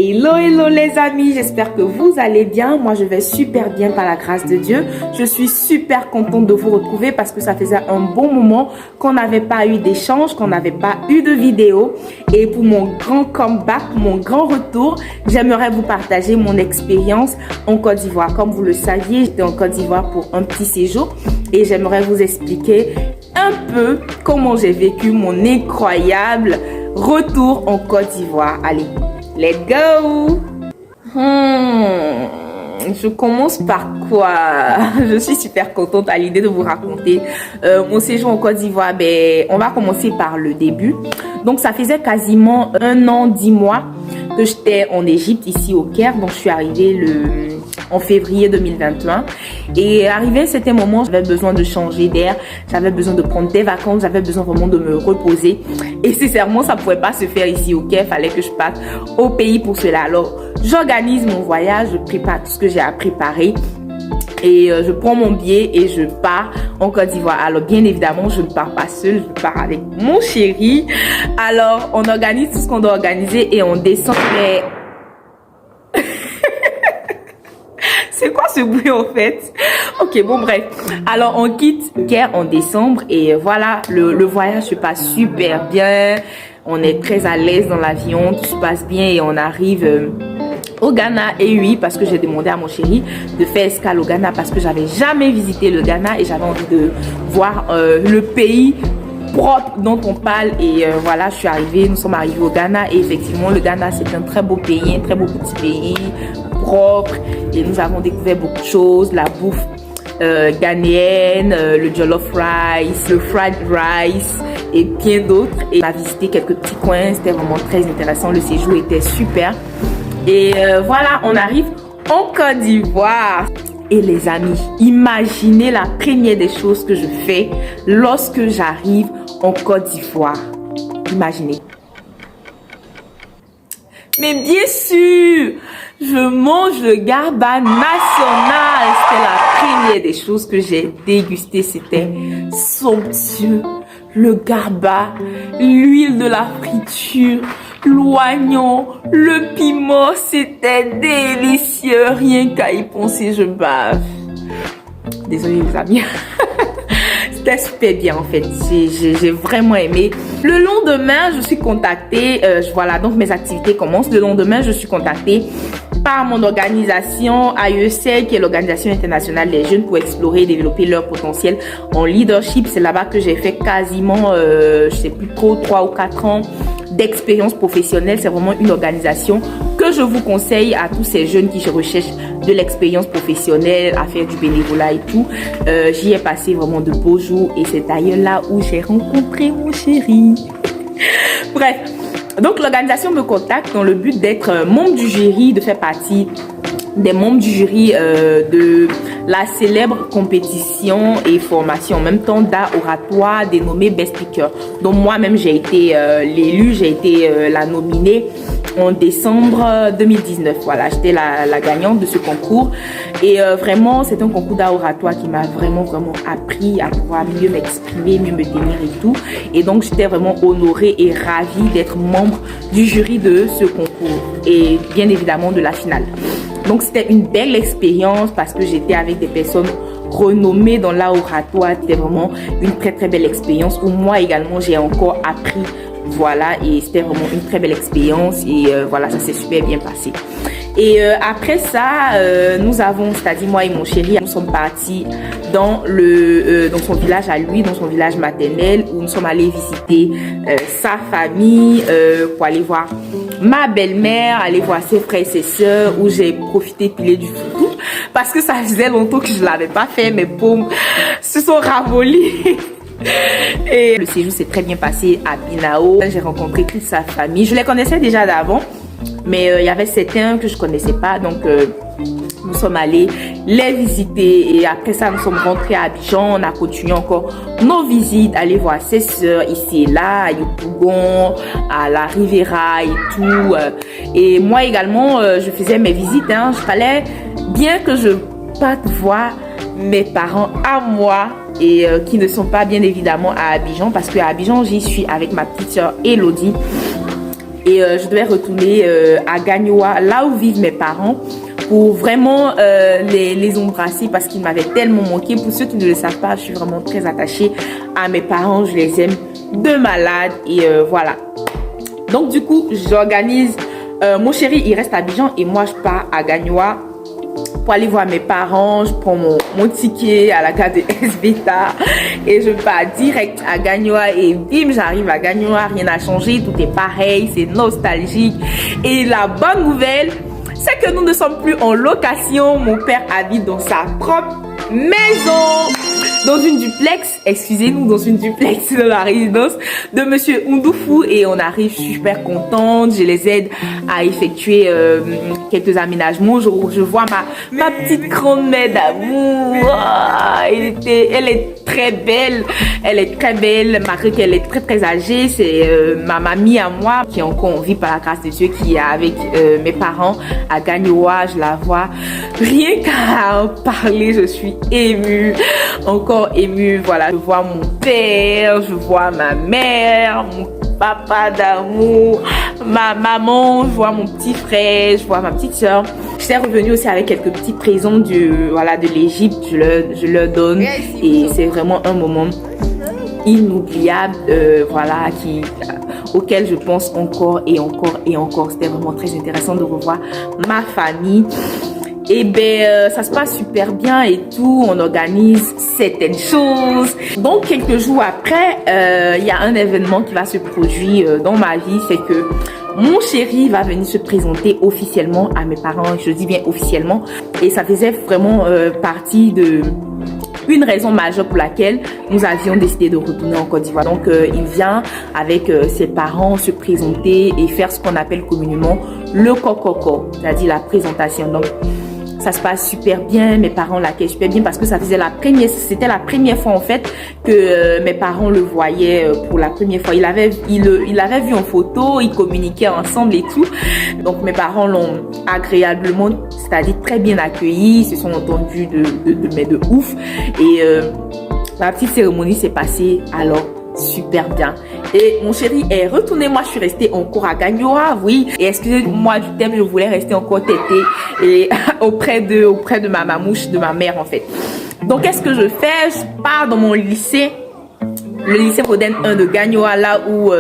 Hello, hello les amis, j'espère que vous allez bien. Moi, je vais super bien par la grâce de Dieu. Je suis super contente de vous retrouver parce que ça faisait un bon moment qu'on n'avait pas eu d'échange, qu'on n'avait pas eu de vidéo. Et pour mon grand comeback, mon grand retour, j'aimerais vous partager mon expérience en Côte d'Ivoire. Comme vous le saviez, j'étais en Côte d'Ivoire pour un petit séjour et j'aimerais vous expliquer un peu comment j'ai vécu mon incroyable retour en Côte d'Ivoire. Allez, let's go! Je commence par quoi? Je suis super contente à l'idée de vous raconter mon séjour en Côte d'Ivoire. Ben, on va commencer par le début. Donc, ça faisait quasiment 1 an, 10 mois que j'étais en Égypte, ici au Caire. Donc, je suis arrivée en février 2021. Et arrivé à cet moment, j'avais besoin de changer d'air, j'avais besoin de prendre des vacances, j'avais besoin vraiment de me reposer. Et sincèrement, ça ne pouvait pas se faire ici au Caire, il fallait que je parte au pays pour cela. Alors, j'organise mon voyage, je prépare tout ce que j'ai à préparer. Et je prends mon billet et je pars en Côte d'Ivoire. Alors, bien évidemment, je ne pars pas seule, je pars avec mon chéri. Alors, on organise tout ce qu'on doit organiser et on descend. Mais... c'est quoi ce bruit en fait? Ok, bon bref. Alors, on quitte Caire en décembre et voilà, le voyage se passe super bien. On est très à l'aise dans l'avion, tout se passe bien et on arrive... au Ghana. Et oui, parce que j'ai demandé à mon chéri de faire escale au Ghana parce que j'avais jamais visité le Ghana et j'avais envie de voir le pays propre dont on parle. Et voilà, je suis arrivée, nous sommes arrivés au Ghana et effectivement le Ghana c'est un très beau pays, un très beau petit pays propre et nous avons découvert beaucoup de choses, la bouffe ghanéenne, le jollof rice, le fried rice et bien d'autres. Et on a visité quelques petits coins, c'était vraiment très intéressant, le séjour était super. Et voilà, on arrive en Côte d'Ivoire. Et les amis, imaginez la première des choses que je fais lorsque j'arrive en Côte d'Ivoire. Imaginez. Mais bien sûr, je mange le garba national. C'était la première des choses que j'ai dégusté. C'était somptueux. Le garba, l'huile de la friture, l'oignon, le piment, c'était délicieux. Rien qu'à y penser, je bave. Désolée les amis. C'était super bien en fait. J'ai vraiment aimé. Le lendemain, je suis contactée. Voilà, donc mes activités commencent. Le lendemain, je suis contactée par mon organisation AEC, qui est l'Organisation internationale des jeunes pour explorer et développer leur potentiel en leadership. C'est là-bas que j'ai fait quasiment, je sais plus trop, 3 ou 4 ans d'expérience professionnelle. C'est vraiment une organisation que je vous conseille à tous ces jeunes qui recherchent de l'expérience professionnelle, à faire du bénévolat et tout. J'y ai passé vraiment de beaux jours et c'est d'ailleurs là où j'ai rencontré mon chéri. Bref, donc l'organisation me contacte dans le but d'être membre du jury, de faire partie des membres du jury de la célèbre compétition et formation en même temps d'art oratoire dénommée Best Speaker. Donc moi-même j'ai été l'élue, j'ai été la nominée en décembre 2019. Voilà, j'étais la gagnante de ce concours et vraiment c'est un concours d'art oratoire qui m'a vraiment appris à pouvoir mieux m'exprimer, mieux me tenir et tout. Et donc j'étais vraiment honorée et ravie d'être membre du jury de ce concours et bien évidemment de la finale. Donc c'était une belle expérience parce que j'étais avec des personnes renommées dans l'art oratoire. C'était vraiment une très très belle expérience où moi également j'ai encore appris. Voilà, et c'était vraiment une très belle expérience et voilà, ça s'est super bien passé. Et après ça, nous avons, c'est-à-dire moi et mon chéri, nous sommes partis dans son village à lui, dans son village maternel, où nous sommes allés visiter sa famille, pour aller voir ma belle-mère, aller voir ses frères et ses sœurs, où j'ai profité de piler du foufou, parce que ça faisait longtemps que je ne l'avais pas fait, mes paumes se sont ramollies. Et le séjour s'est très bien passé à Binao. J'ai rencontré toute sa famille. Je les connaissais déjà d'avant, mais il y avait certains que je connaissais pas. Donc nous sommes allés les visiter et après ça nous sommes rentrés à Abidjan. On a continué encore nos visites, aller voir ses soeurs ici et là, à Yopougon, à la Riviera et tout. Et moi également, je faisais mes visites. Il fallait bien que je parte voir mes parents à moi et qui ne sont pas bien évidemment à Abidjan parce qu'à Abidjan j'y suis avec ma petite soeur Elodie. et je devais retourner à Gagnoa, là où vivent mes parents, pour vraiment les embrasser parce qu'ils m'avaient tellement manqué. Pour ceux qui ne le savent pas, je suis vraiment très attachée à mes parents, je les aime de malade et voilà. Donc du coup, j'organise, mon chéri il reste à Abidjan et moi je pars à Gagnoa pour aller voir mes parents. Je prends mon ticket à la gare de SBTA et je pars direct à Gagnoa et bim, j'arrive à Gagnoa, rien n'a changé, tout est pareil, c'est nostalgique. Et la bonne nouvelle, c'est que nous ne sommes plus en location. Mon père habite dans sa propre maison, dans une duplex, excusez-nous, dans une duplex de la résidence de monsieur Oundoufou, et on arrive super contente. Je les aide à effectuer quelques aménagements. Je vois ma petite grand-mère d'amour. Oh, elle est très belle. Elle est très belle, malgré qu'elle est très très âgée. C'est ma mamie à moi qui est encore en vie par la grâce de Dieu, qui est avec mes parents à Gagnoa. Je la vois. Rien qu'à en parler, je suis émue, encore émue. Voilà, je vois mon père, je vois ma mère, mon papa d'amour, ma maman, je vois mon petit frère, je vois ma petite soeur. J'étais revenue aussi avec quelques petits présents de l'Égypte. Je leur donne et c'est vraiment un moment inoubliable, voilà, auquel je pense encore et encore et encore. C'était vraiment très intéressant de revoir ma famille. Et ben ça se passe super bien et tout, on organise certaines choses. Donc quelques jours après, il y a un événement qui va se produire dans ma vie, c'est que mon chéri va venir se présenter officiellement à mes parents. Je dis bien officiellement, et ça faisait vraiment partie de une raison majeure pour laquelle nous avions décidé de retourner en Côte d'Ivoire. Donc il vient avec ses parents se présenter et faire ce qu'on appelle communément le cococo, c'est-à-dire la présentation. Donc ça se passe super bien, mes parents l'accueillent super bien parce que c'était la première fois en fait que mes parents le voyaient pour la première fois. Il l'avait vu en photo, ils communiquaient ensemble et tout. Donc mes parents l'ont agréablement, c'est-à-dire très bien accueilli, ils se sont entendus de ouf. Et la petite cérémonie s'est passée alors super bien. Et mon chéri est retourné, moi je suis restée encore à Gagnoa, oui. Et excusez-moi du thème, je voulais rester encore tétée et auprès de ma mamouche, de ma mère en fait. Donc qu'est-ce que je fais? Je pars dans mon lycée, le lycée Rodin 1 de Gagnoa, là où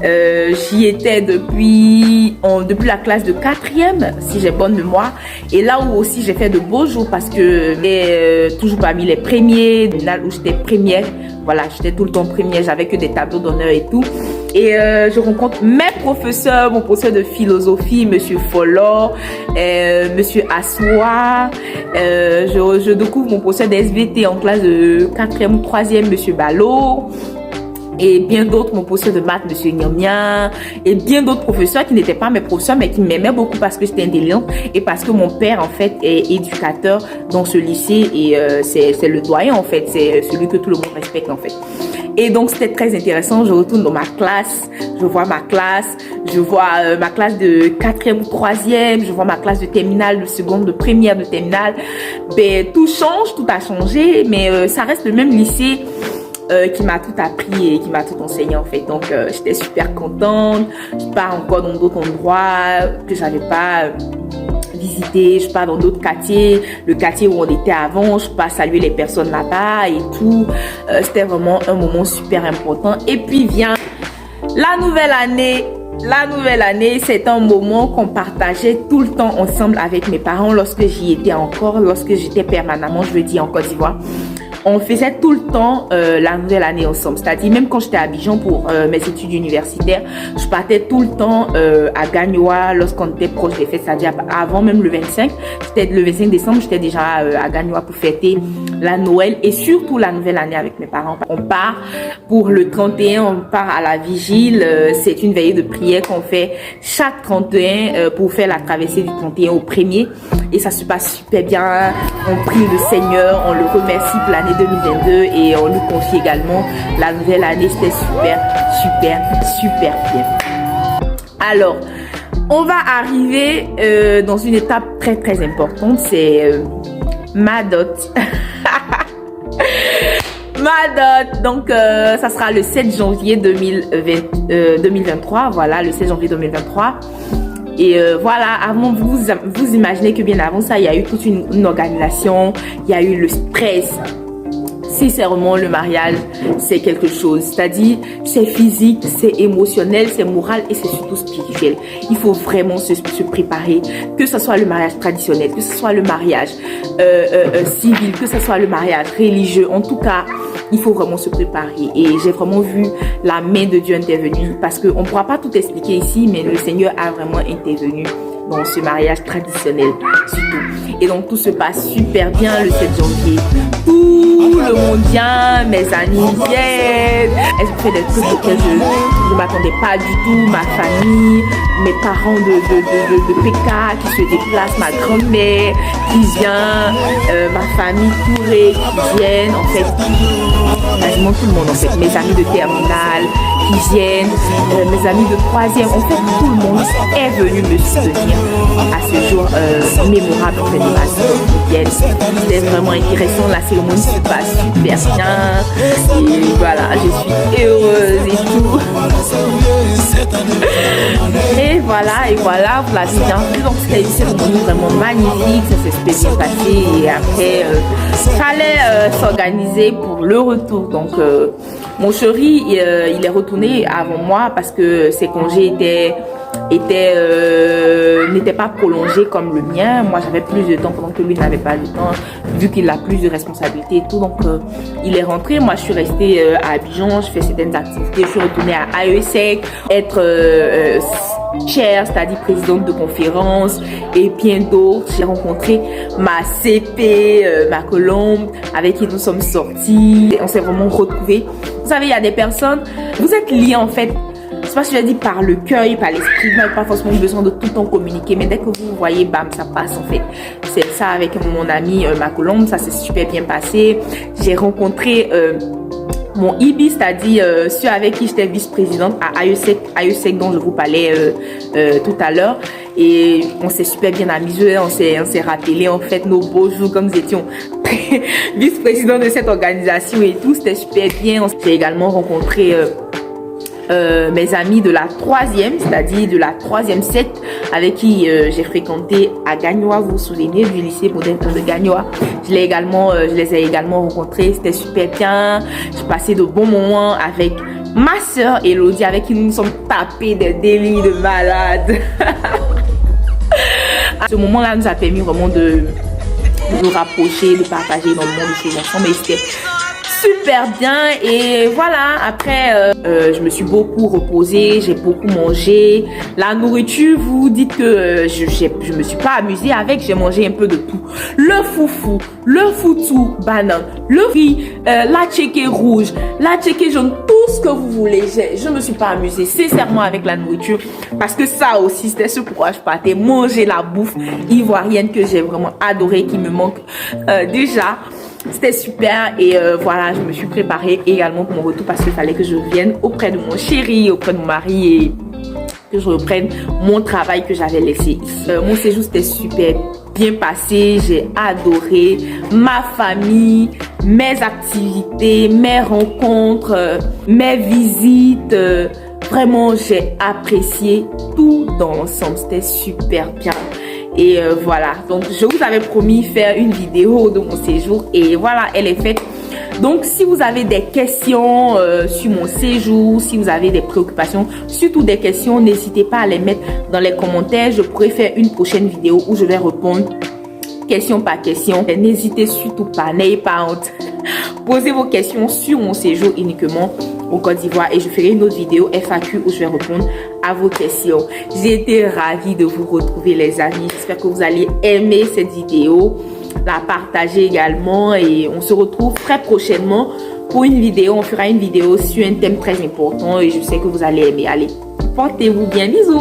j'y étais depuis la classe de 4e, si j'ai bonne mémoire. Et là où aussi j'ai fait de beaux jours parce que toujours parmi les premiers, là où j'étais première. Voilà, j'étais tout le temps première, j'avais que des tableaux d'honneur et tout. Et je rencontre mes professeurs, mon professeur de philosophie, monsieur Follor, monsieur Assoua. Je découvre mon professeur d'SVT en classe de 4e ou 3e, monsieur Ballot. Et bien d'autres, mon professeur de maths, monsieur Nyamia, et bien d'autres professeurs qui n'étaient pas mes professeurs, mais qui m'aimaient beaucoup parce que j'étais intelligente et parce que mon père, en fait, est éducateur dans ce lycée et c'est le doyen, en fait, c'est celui que tout le monde respecte, en fait. Et donc, c'était très intéressant. Je retourne dans ma classe, je vois ma classe de 4e ou 3e, je vois ma classe de terminale, de seconde, de première, de terminale. Ben, tout change, tout a changé, mais ça reste le même lycée. Qui m'a tout appris et qui m'a tout enseigné en fait. Donc j'étais super contente. Je pars encore dans d'autres endroits que j'avais pas visité. Je pars dans d'autres quartiers, le quartier où on était avant. Je pars saluer les personnes là-bas et tout. C'était vraiment un moment super important. Et puis vient la nouvelle année. La nouvelle année, c'est un moment qu'on partageait tout le temps ensemble avec mes parents lorsque j'y étais encore, lorsque j'étais permanemment, je veux dire, en Côte d'Ivoire. On faisait tout le temps la nouvelle année ensemble. C'est-à-dire, même quand j'étais à Abidjan pour mes études universitaires, je partais tout le temps à Gagnoa lorsqu'on était proche des fêtes. C'est-à-dire, avant même le 25, c'était le 25 décembre, j'étais déjà à Gagnoa pour fêter la Noël et surtout la nouvelle année avec mes parents. On part pour le 31, on part à la vigile. C'est une veillée de prière qu'on fait chaque 31 pour faire la traversée du 31 au 1er. Et ça se passe super bien. On prie le Seigneur, on le remercie pour l'année 2022 et on lui confie également la nouvelle année. C'était super bien. Alors, on va arriver dans une étape très très importante, c'est ma dot. Ma dot, donc ça sera le 7 janvier 2023, voilà, le 7 janvier 2023. Et voilà, avant vous imaginez que bien avant ça, il y a eu toute une organisation, il y a eu le stress. Sincèrement, le mariage, c'est quelque chose. C'est-à-dire, c'est physique, c'est émotionnel, c'est moral et c'est surtout spirituel. Il faut vraiment se préparer, que ce soit le mariage traditionnel, que ce soit le mariage civil, que ce soit le mariage religieux. En tout cas, il faut vraiment se préparer. Et j'ai vraiment vu la main de Dieu intervenir parce qu'on ne pourra pas tout expliquer ici, mais le Seigneur a vraiment intervenu dans ce mariage traditionnel surtout. Et donc tout se passe super bien le 7 janvier. Tout le monde vient, mes amis viennent. Elles ont fait des trucs auxquels je ne m'attendais pas du tout. Ma famille, mes parents de PK qui se déplacent, ma grand-mère qui vient, ma famille Touré qui viennent, en fait, quasiment tout le monde en fait, mes amis de terminale qui viennent, mes amis de troisième, en fait tout le monde est venu me soutenir à ce jour mémorable en fait de ma vie. C'était vraiment intéressant, la cérémonie se passe super bien et voilà, je suis heureuse et tout. Et voilà, vous l'avez bien vu, donc c'était une cérémonie vraiment magnifique, ça s'est bien passé et après fallait s'organiser pour le retour. Donc mon chéri il est retourné avant moi parce que ses congés n'était pas prolongé comme le mien. Moi j'avais plus de temps pendant que lui n'avait pas de temps vu qu'il a plus de responsabilités et tout, donc il est rentré. Moi je suis restée à Abidjan, je fais certaines activités, je suis retournée à AESEC être chair, c'est-à-dire présidente de conférence et bien d'autres. J'ai rencontré ma CP, ma Colombe avec qui nous sommes sortis, on s'est vraiment retrouvés. Vous savez, il y a des personnes, vous êtes liés en fait, je sais pas si je l'ai dit, par le cœur et par l'esprit. Vous n'avez pas forcément besoin de tout le temps communiquer, mais dès que vous voyez, bam, ça passe en fait. C'est ça avec mon ami ma Colombe, ça s'est super bien passé. J'ai rencontré mon IBI, c'est-à-dire celui avec qui j'étais vice-présidente à AESEC dont je vous parlais tout à l'heure. Et on s'est super bien amusé, on s'est rappelé en fait nos beaux jours comme nous étions vice-président de cette organisation et tout, c'était super bien. J'ai également rencontré mes amis de la troisième, c'est-à-dire de la troisième set avec qui j'ai fréquenté à Gagnoa. Vous vous souvenez du lycée moderne de Gagnoa? Je les ai également rencontrés, c'était super bien. J'ai passé de bons moments avec ma soeur Elodie avec qui nous nous sommes tapés des délits de malades. Ce moment-là nous a permis vraiment de nous rapprocher, de partager énormément de choses ensemble et c'était super bien. Et voilà, après je me suis beaucoup reposée, j'ai beaucoup mangé. La nourriture, vous dites que je me suis pas amusée avec, j'ai mangé un peu de tout. Le foufou, le foutou banane, le riz, la tchéké rouge, la tchéké jaune, tout ce que vous voulez. Je me suis pas amusée sincèrement avec la nourriture parce que ça aussi c'était ce pourquoi je partais, manger la bouffe ivoirienne que j'ai vraiment adoré, qui me manque déjà. C'était super et voilà, je me suis préparée également pour mon retour parce qu'il fallait que je vienne auprès de mon chéri, auprès de mon mari et que je reprenne mon travail que j'avais laissé ici. Mon séjour s'était super bien passé, j'ai adoré ma famille, mes activités, mes rencontres, mes visites. Vraiment, j'ai apprécié tout dans l'ensemble, c'était super bien. Et voilà, donc je vous avais promis faire une vidéo de mon séjour et voilà, elle est faite. Donc si vous avez des questions sur mon séjour, si vous avez des préoccupations, surtout des questions, n'hésitez pas à les mettre dans les commentaires. Je pourrais faire une prochaine vidéo où je vais répondre question par question. N'hésitez surtout pas, n'ayez pas honte. Posez vos questions sur mon séjour uniquement au Côte d'Ivoire et je ferai une autre vidéo FAQ où je vais répondre à vos questions. J'ai été ravie de vous retrouver les amis. J'espère que vous allez aimer cette vidéo, la partager également et on se retrouve très prochainement pour une vidéo. On fera une vidéo sur un thème très important et je sais que vous allez aimer. Allez, portez-vous bien, bisous.